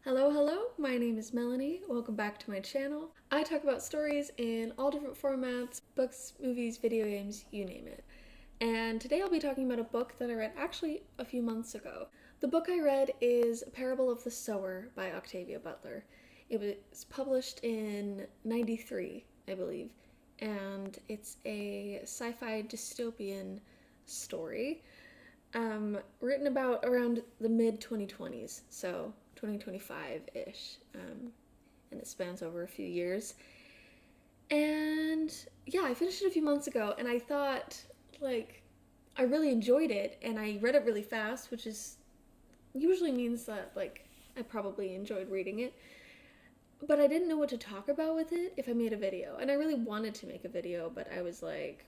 Hello, my name is Melanie. Welcome back to my channel. I talk about stories in all different formats, books, movies, video games, you name it. And today I'll be talking about a book that I read actually a few months ago. The book I read is A Parable of the Sower by Octavia Butler. It was published in '93, I believe, and it's a sci-fi dystopian story written about around the mid-2020s, so 2025-ish, and it spans over a few years. And yeah, I finished it a few months ago, and I thought, I really enjoyed it, and I read it really fast, which is usually means that, I probably enjoyed reading it. But I didn't know what to talk about with it if I made a video, and I really wanted to make a video, but I was like,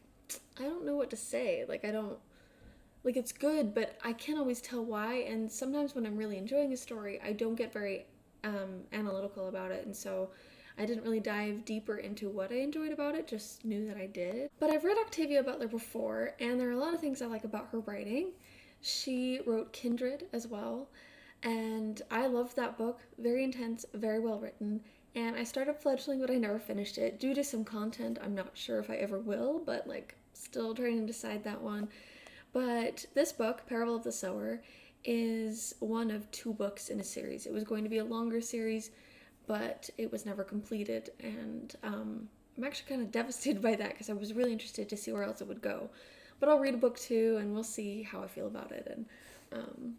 I don't know what to say. It's good, but I can't always tell why, and sometimes when I'm really enjoying a story, I don't get very analytical about it, and so I didn't really dive deeper into what I enjoyed about it, just knew that I did. But I've read Octavia Butler before, and there are a lot of things I like about her writing. She wrote Kindred as well, and I loved that book. Very intense, very well written, and I started Fledgling, but I never finished it. Due to some content, I'm not sure if I ever will, but still trying to decide that one. But this book, Parable of the Sower, is one of two books in a series. It was going to be a longer series, but it was never completed, and I'm actually kind of devastated by that because I was really interested to see where else it would go. But I'll read a book two, and we'll see how I feel about it, and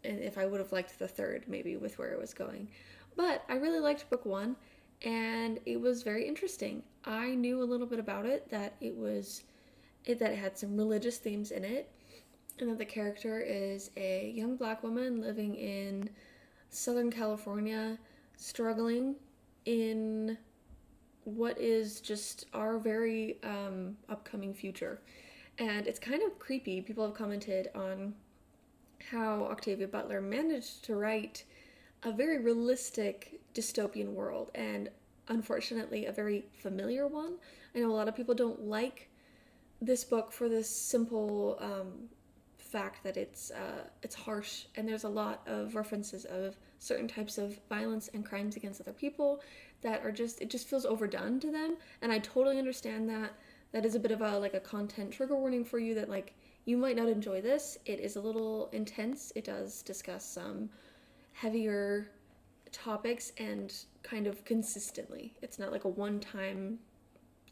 if I would have liked the third, maybe, with where it was going. But I really liked book one, and it was very interesting. I knew a little bit about it, that it had some religious themes in it, and that the character is a young black woman living in Southern California, struggling in what is just our very upcoming future. And it's kind of creepy. People have commented on how Octavia Butler managed to write a very realistic dystopian world, and unfortunately a very familiar one. I know a lot of people don't like this book for this simple fact that it's harsh, and there's a lot of references of certain types of violence and crimes against other people that are it just feels overdone to them, and I totally understand that. That is a bit of a content trigger warning for you, that you might not enjoy this. It is a little intense. It does discuss some heavier topics and kind of consistently. It's not like a one-time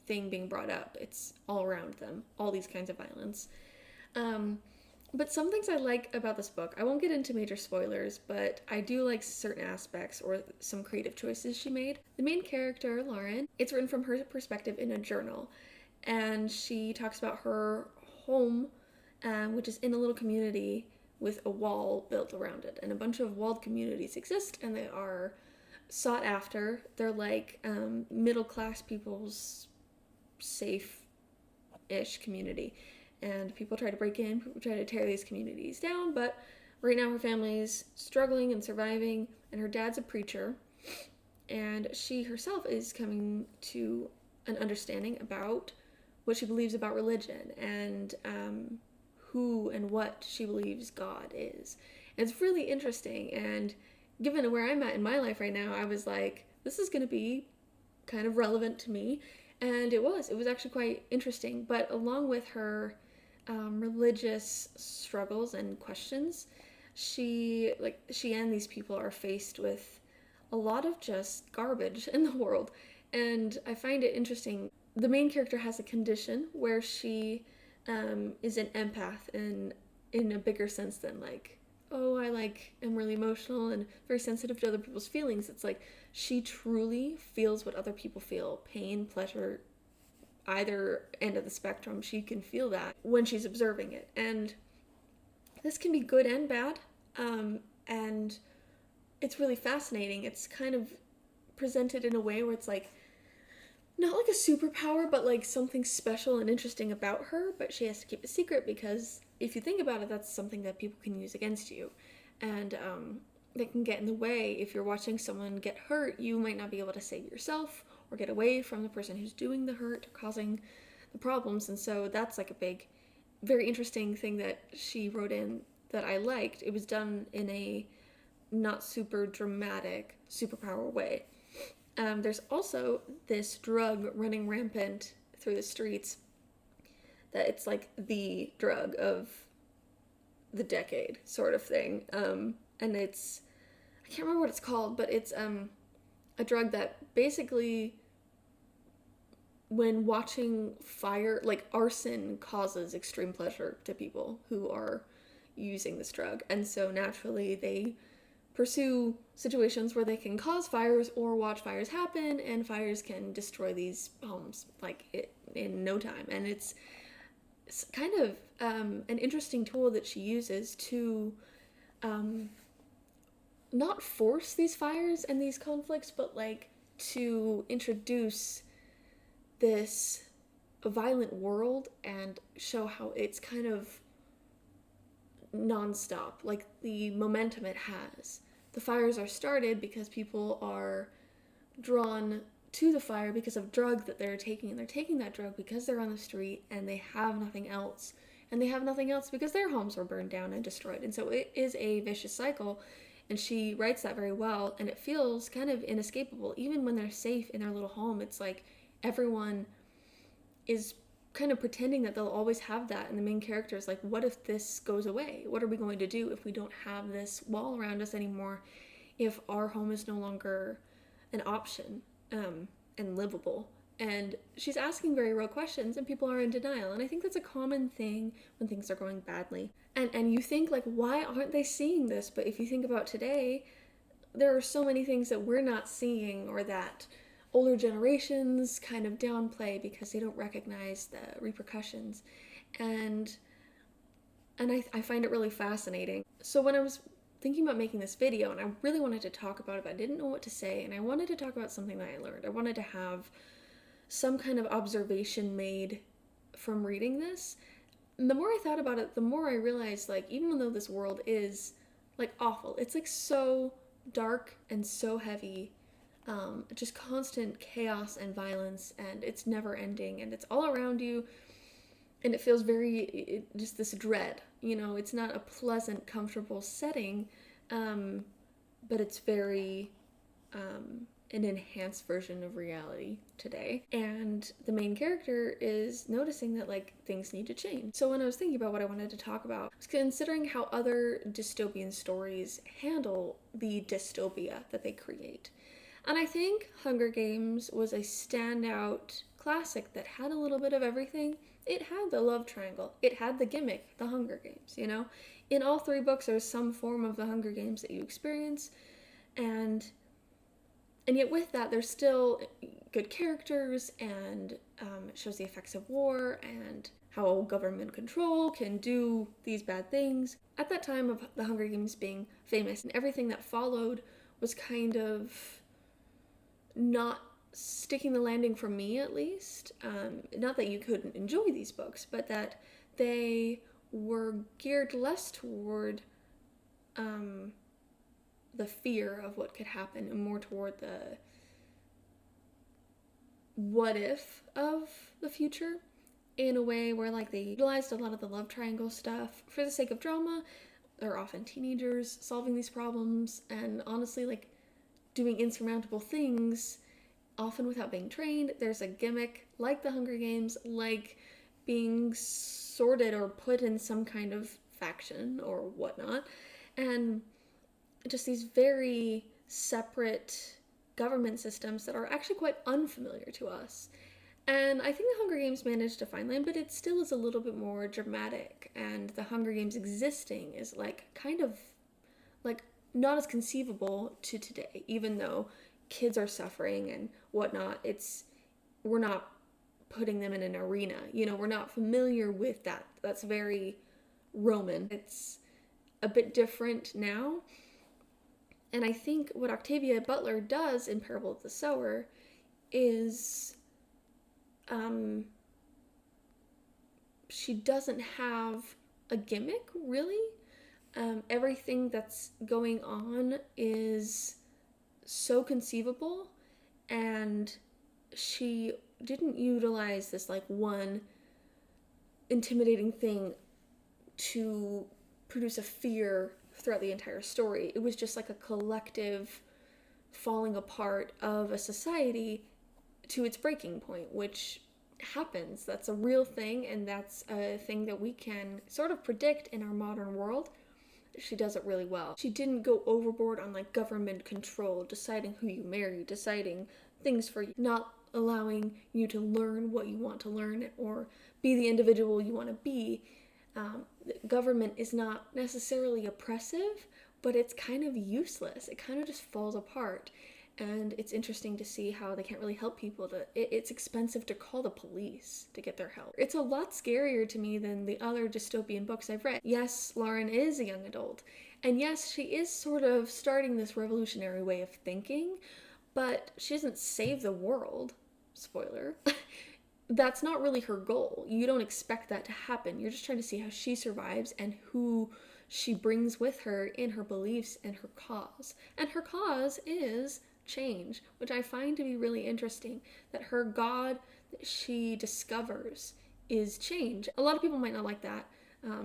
thing being brought up. It's all around them, all these kinds of violence. But some things I like about this book, I won't get into major spoilers, but I do like certain aspects or some creative choices she made. The main character, Lauren, it's written from her perspective in a journal, and she talks about her home, which is in a little community with a wall built around it, and a bunch of walled communities exist, and they are sought after. They're middle-class people's safe-ish community, and people try to break in, people try to tear these communities down, but right now her family's struggling and surviving, and her dad's a preacher, and she herself is coming to an understanding about what she believes about religion, and who and what she believes God is. And it's really interesting, and given where I'm at in my life right now, I was like, this is going to be kind of relevant to me. And it was actually quite interesting. But along with her religious struggles and questions, she and these people are faced with a lot of just garbage in the world. And I find it interesting. The main character has a condition where she is an empath in a bigger sense than am really emotional and very sensitive to other people's feelings. It's she truly feels what other people feel, pain, pleasure, either end of the spectrum. She can feel that when she's observing it, and this can be good and bad, and it's really fascinating. It's kind of presented in a way where it's not like a superpower, but something special and interesting about her, but she has to keep it secret, because if you think about it, that's something that people can use against you, and they can get in the way. If you're watching someone get hurt, you might not be able to save yourself or get away from the person who's doing the hurt or causing the problems, and so that's a big, very interesting thing that she wrote in that I liked. It was done in a not super dramatic superpower way. There's also this drug running rampant through the streets that it's like the drug of the decade sort of thing. And it's, I can't remember what it's called, but it's a drug that basically, when watching fire, like arson causes extreme pleasure to people who are using this drug. And so naturally they pursue situations where they can cause fires or watch fires happen, and fires can destroy these homes in no time. And it's kind of an interesting tool that she uses to not force these fires and these conflicts, but like to introduce this violent world and show how it's kind of nonstop, like the momentum it has. The fires are started because people are drawn to the fire because of drug that they're taking, and they're taking that drug because they're on the street and they have nothing else. And they have nothing else because their homes were burned down and destroyed. And so it is a vicious cycle, and she writes that very well, and it feels kind of inescapable. Even when they're safe in their little home, it's like everyone is kind of pretending that they'll always have that, and the main character is like, what if this goes away? What are we going to do if we don't have this wall around us anymore, if our home is no longer an option and livable? And she's asking very real questions, and people are in denial, and I think that's a common thing when things are going badly. And you think, like, why aren't they seeing this? But if you think about today, there are so many things that we're not seeing, or that older generations kind of downplay because they don't recognize the repercussions. And I find it really fascinating. So when I was thinking about making this video, and I really wanted to talk about it, but I didn't know what to say, and I wanted to talk about something that I learned. I wanted to have some kind of observation made from reading this. And the more I thought about it, the more I realized, like, even though this world is like awful, it's like so dark and so heavy, just constant chaos and violence, and it's never ending, and it's all around you, and it feels just this dread, it's not a pleasant, comfortable setting, but it's very an enhanced version of reality today. And the main character is noticing that, like, things need to change. So when I was thinking about what I wanted to talk about, I was considering how other dystopian stories handle the dystopia that they create. And I think Hunger Games was a standout classic that had a little bit of everything. It had the love triangle. It had the gimmick, the Hunger Games, In all three books, there's some form of the Hunger Games that you experience. And yet with that, there's still good characters, and it shows the effects of war and how government control can do these bad things. At that time of the Hunger Games being famous, and everything that followed was kind of not sticking the landing for me, at least. Not that you couldn't enjoy these books, but that they were geared less toward the fear of what could happen, and more toward the what if of the future, in a way where, like, they utilized a lot of the love triangle stuff for the sake of drama. They're often teenagers solving these problems, and honestly, like, doing insurmountable things, often without being trained. There's a gimmick, like the Hunger Games, like being sorted or put in some kind of faction or whatnot, and just these very separate government systems that are actually quite unfamiliar to us. And I think the Hunger Games managed to find land, but it still is a little bit more dramatic, and the Hunger Games existing is kind of not as conceivable to today, even though kids are suffering and whatnot. We're not putting them in an arena, we're not familiar with that. That's very Roman. It's a bit different now. And I think what Octavia Butler does in Parable of the Sower is she doesn't have a gimmick, really. Everything that's going on is so conceivable, and she didn't utilize this one intimidating thing to produce a fear throughout the entire story. It was just like a collective falling apart of a society to its breaking point, which happens. That's a real thing, and that's a thing that we can sort of predict in our modern world. She does it really well. She didn't go overboard on like government control, deciding who you marry, deciding things for you, not allowing you to learn what you want to learn or be the individual you want to be. Government is not necessarily oppressive, but it's kind of useless. It kind of just falls apart. And it's interesting to see how they can't really help people. It's expensive to call the police to get their help. It's a lot scarier to me than the other dystopian books I've read. Yes, Lauren is a young adult. And yes, she is sort of starting this revolutionary way of thinking, but she doesn't save the world. Spoiler. That's not really her goal. You don't expect that to happen. You're just trying to see how she survives and who she brings with her in her beliefs and her cause. And her cause is change, which I find to be really interesting, that her god that she discovers is change. A lot of people might not like that.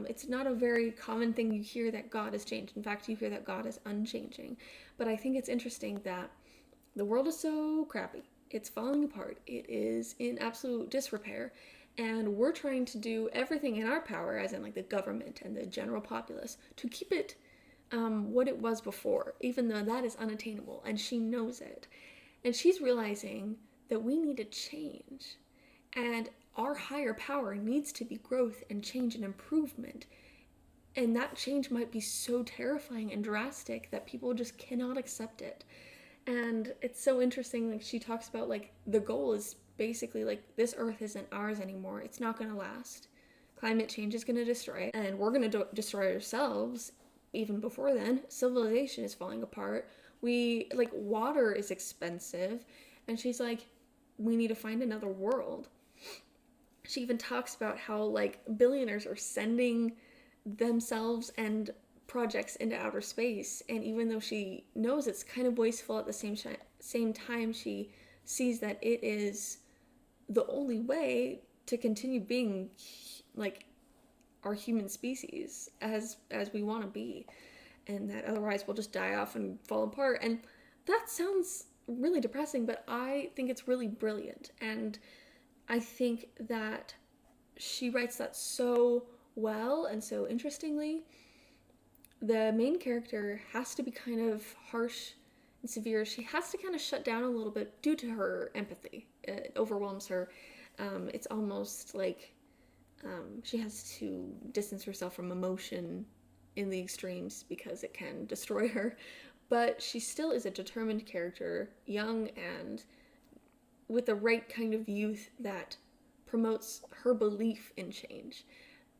It's not a very common thing you hear that God is changed. In fact, you hear that God is unchanging. But I think it's interesting that the world is so crappy. It's falling apart. It is in absolute disrepair. And we're trying to do everything in our power, as in like the government and the general populace, to keep it what it was before, even though that is unattainable. And she knows it. And she's realizing that we need to change. And our higher power needs to be growth and change and improvement. And that change might be so terrifying and drastic that people just cannot accept it. And it's so interesting, like she talks about like the goal is basically like this earth isn't ours anymore. It's not going to last. Climate change is going to destroy it, and we're going to destroy ourselves even before then. Civilization is falling apart. Water is expensive, and she's like, we need to find another world. She even talks about how like billionaires are sending themselves and projects into outer space, and even though she knows it's kind of wasteful, at the same time she sees that it is the only way to continue being like our human species as we want to be, and that otherwise we'll just die off and fall apart. And that sounds really depressing, but I think it's really brilliant, and I think that she writes that so well and so interestingly. The main character has to be kind of harsh and severe. She has to kind of shut down a little bit due to her empathy. It overwhelms her. It's almost like she has to distance herself from emotion in the extremes because it can destroy her. But she still is a determined character, young and with the right kind of youth that promotes her belief in change.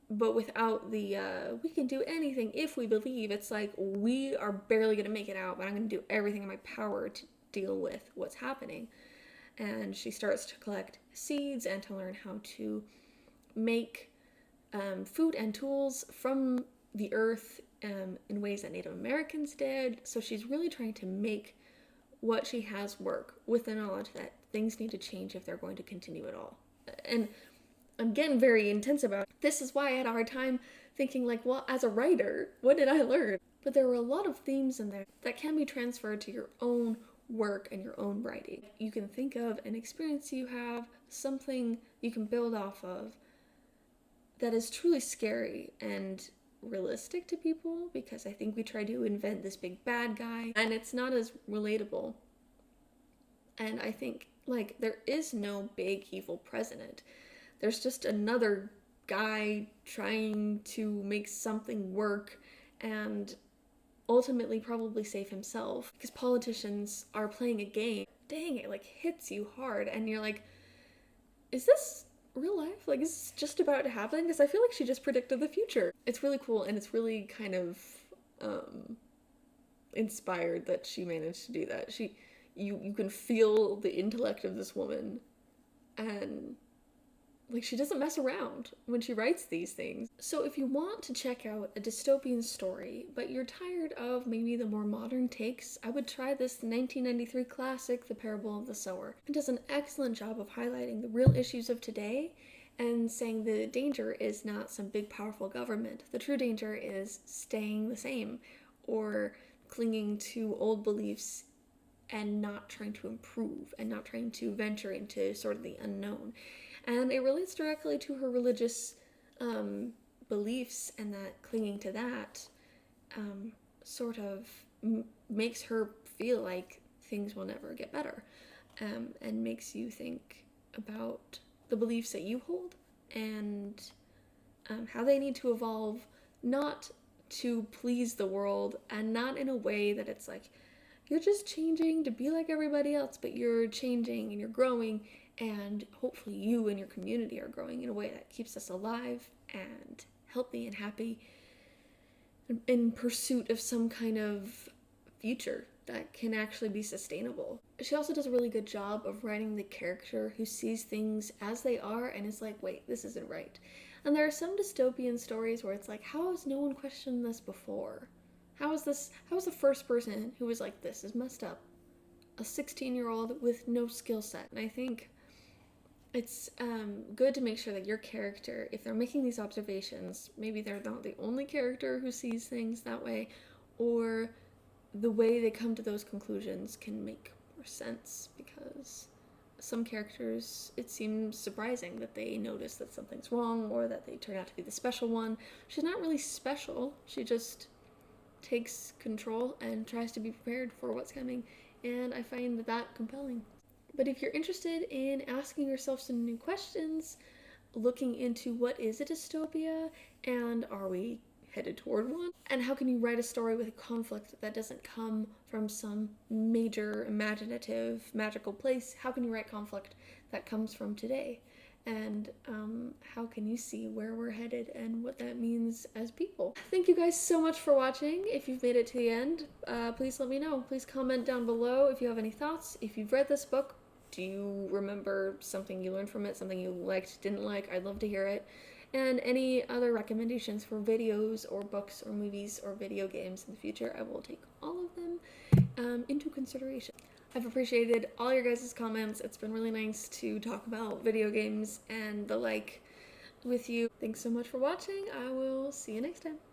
But without the, we can do anything if we believe. It's like, we are barely going to make it out, but I'm going to do everything in my power to deal with what's happening. And she starts to collect seeds and to learn how to make food and tools from the earth in ways that Native Americans did. So she's really trying to make what she has work with the knowledge that things need to change if they're going to continue at all. And I'm getting very intense about it. This is why I had a hard time thinking like, well, as a writer, what did I learn? But there were a lot of themes in there that can be transferred to your own work and your own writing. You can think of an experience you have, something you can build off of that is truly scary and realistic to people, because I think we try to invent this big bad guy and it's not as relatable. And I think like there is no big evil president. There's just another guy trying to make something work and ultimately probably save himself, because politicians are playing a game. Dang, it like hits you hard and you're like, is this real life? Like, is this just about to happen? Because I feel like she just predicted the future. It's really cool, and it's really kind of inspired that she managed to do that. You can feel the intellect of this woman, and like, she doesn't mess around when she writes these things. So if you want to check out a dystopian story, but you're tired of maybe the more modern takes, I would try this 1993 classic, The Parable of the Sower. It does an excellent job of highlighting the real issues of today and saying the danger is not some big powerful government. The true danger is staying the same, or clinging to old beliefs and not trying to improve and not trying to venture into sort of the unknown. And it relates directly to her religious beliefs, and that clinging to that sort of makes her feel like things will never get better, and makes you think about the beliefs that you hold and how they need to evolve, not to please the world, and not in a way that it's like you're just changing to be like everybody else, but you're changing and you're growing, and hopefully you and your community are growing in a way that keeps us alive and healthy and happy in pursuit of some kind of future that can actually be sustainable. She also does a really good job of writing the character who sees things as they are and is like, wait, this isn't right. And there are some dystopian stories where it's like, how has no one questioned this before? How is the first person who was like, this is messed up? A 16-year-old with no skill set. And I think it's good to make sure that your character, if they're making these observations, maybe they're not the only character who sees things that way, or the way they come to those conclusions can make more sense, because some characters, it seems surprising that they notice that something's wrong or that they turn out to be the special one. She's not really special, she just takes control and tries to be prepared for what's coming, and I find that compelling. But if you're interested in asking yourself some new questions, looking into what is a dystopia, and are we headed toward one, and how can you write a story with a conflict that doesn't come from some major imaginative magical place, how can you write conflict that comes from today? And how can you see where we're headed and what that means as people? Thank you guys so much for watching. If you've made it to the end, please let me know. Please comment down below if you have any thoughts. If you've read this book, do you remember something you learned from it, something you liked, didn't like? I'd love to hear it. And any other recommendations for videos or books or movies or video games in the future, I will take all of them into consideration. I've appreciated all your guys' comments. It's been really nice to talk about video games and the like with you. Thanks so much for watching. I will see you next time.